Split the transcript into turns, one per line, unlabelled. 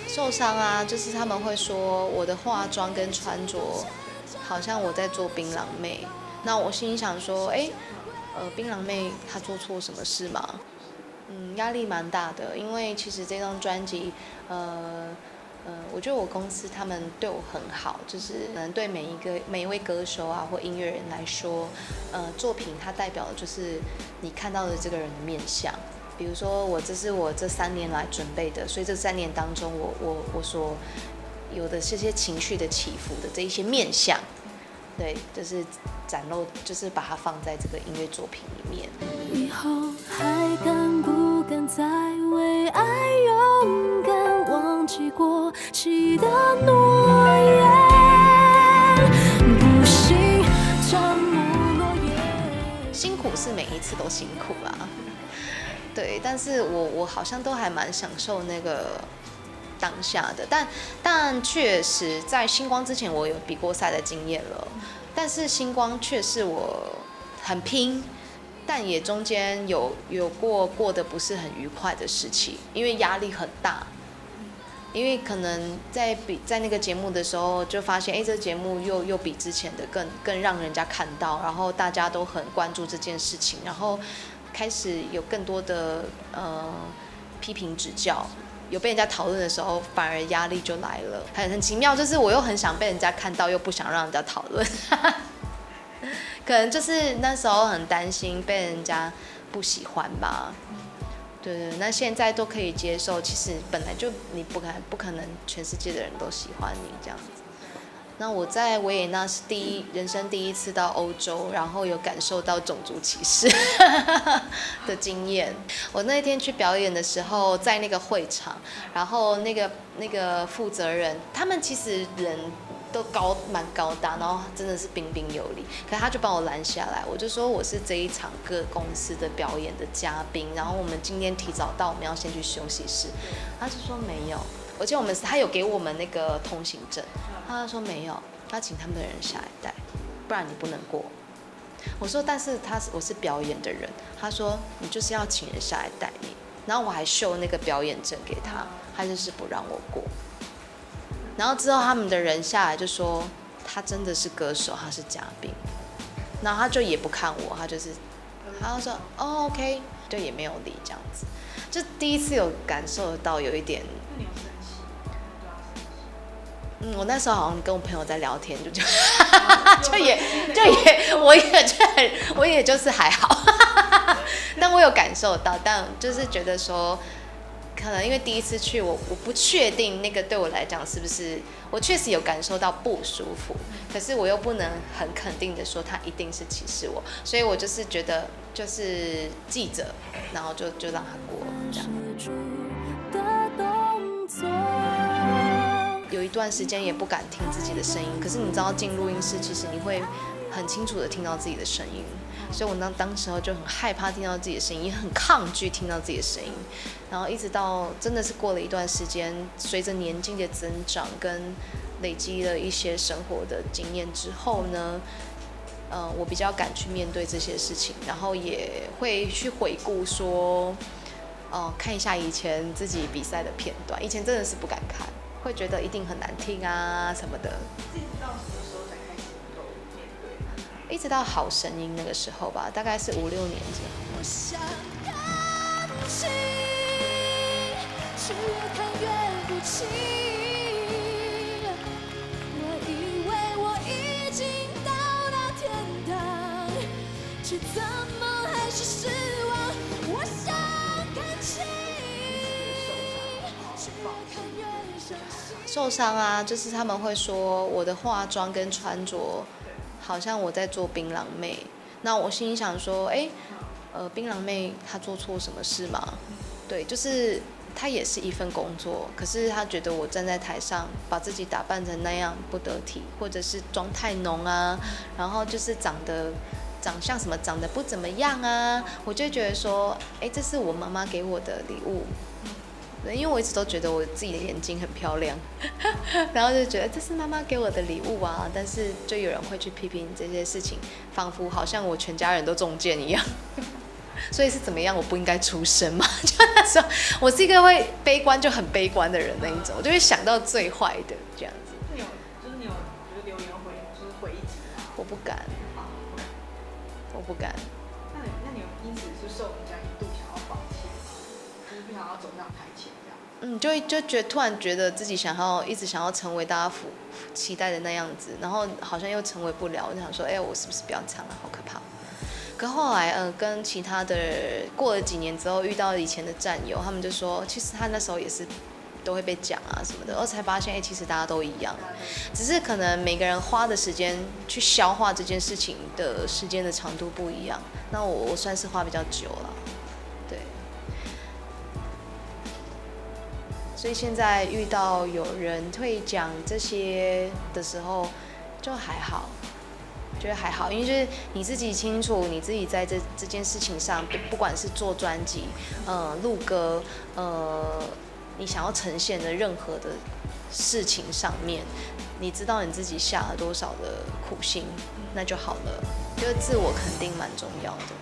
受伤啊，就是他们会说我的化妆跟穿着好像我在做槟榔妹。那我心里想说，槟榔妹她做错什么事吗？压力蛮大的，因为其实这张专辑，我觉得我公司他们对我很好，就是可能对每一位歌手啊或音乐人来说，作品它代表的就是你看到的这个人的面相。比如说这是我这3年来准备的，所以这3年当中我所有的这些情绪的起伏的这一些面相，对，就是展露，就是把它放在这个音乐作品里面。
以后还敢不敢再为爱勇敢忘记过期的诺言？不行，樟木落叶。
辛苦是每一次都辛苦啦，对，但是我好像都还蛮享受那个当下的，但确实在星光之前我有比过赛的经验了，但是星光却是我很拼，但也中间有过得不是很愉快的事情，因为压力很大。因为可能在那个节目的时候就发现，这个节目又比之前的更让人家看到，然后大家都很关注这件事情，然后开始有更多的批评指教，有被人家讨论的时候，反而压力就来了，很奇妙，就是我又很想被人家看到，又不想让人家讨论，可能就是那时候很担心被人家不喜欢吧。对，那现在都可以接受，其实本来就你不可能全世界的人都喜欢你这样子。那我在维也纳是人生第一次到欧洲，然后有感受到种族歧视的经验。我那天去表演的时候，在那个会场，然后那个负责人，他们其实人都蛮高大，然后真的是彬彬有礼，可是他就帮我拦下来，我就说我是这一场各公司的表演的嘉宾，然后我们今天提早到，我们要先去休息室。他就说没有，而且他有给我们那个通行证，他说没有，他请他们的人下来带，不然你不能过。我说但是我是表演的人，他说你就是要请人下来带你，然后我还秀那个表演证给他，他就是不让我过。然后之后他们的人下来就说他真的是歌手，他是嘉宾，然后他就也不看我，他就说OK， 就也没有理这样子，就第一次有感受到有一点。我那时候好像跟我朋友在聊天，我也就是还好，但我有感受到，但就是觉得说。可能因为第一次去，我不确定那个对我来讲是不是，我确实有感受到不舒服，可是我又不能很肯定的说他一定是歧视我，所以我就是觉得就是记着，然后就让他过这样。有一段时间也不敢听自己的声音，可是你知道进录音室，其实你会很清楚的听到自己的声音，所以我当时候就很害怕听到自己的声音，也很抗拒听到自己的声音，然后一直到真的是过了一段时间，随着年纪的增长跟累积了一些生活的经验之后呢，我比较敢去面对这些事情，然后也会去回顾说，看一下以前自己比赛的片段，以前真的是不敢看，会觉得一定很难听啊什么的。
自己到什么时候才开始能够面对？
一直到好声音那个时候吧，大概是5、6年之后。
我想看清，却越看越不清。我以为我已经到达天堂，却怎么还是失望？我想看清，却越看越伤心。
受伤啊，就是他们会说我的化妆跟穿着好像我在做槟榔妹。那我心里想说，槟榔妹她做错什么事吗？对，就是她也是一份工作，可是她觉得我站在台上把自己打扮成那样不得体，或者是妆太浓啊，然后就是长相什么长得不怎么样啊，我就觉得说，这是我妈妈给我的礼物。因为我一直都觉得我自己的眼睛很漂亮，然后就觉得这是妈妈给我的礼物啊，但是就有人会去批评这些事情，仿佛好像我全家人都中箭一样。所以是怎么样？我不应该出生吗？就那时候，我是一个会悲观就很悲观的人那一种，我就会想到最坏的这样子。
你有就是留言回击吗？
我不敢，我不敢。
那你有因此是受人家一度想要放弃吗？就是不想要走上台前这样？
突然觉得自己一直想要成为大家期待的那样子，然后好像又成为不了，我就想说，我是不是不要唱了？好可怕。可后来，跟其他的过了几年之后，遇到以前的战友，他们就说，其实他那时候也是都会被讲啊什么的，然后才发现，其实大家都一样，只是可能每个人花的时间去消化这件事情的时间的长度不一样。那我算是花比较久了，对。所以现在遇到有人会讲这些的时候，就还好。觉得还好，因为就是你自己清楚，你自己在这件事情上，不管是做专辑、录歌、你想要呈现的任何的事情上面，你知道你自己下了多少的苦心，那就好了。就是自我肯定蛮重要的。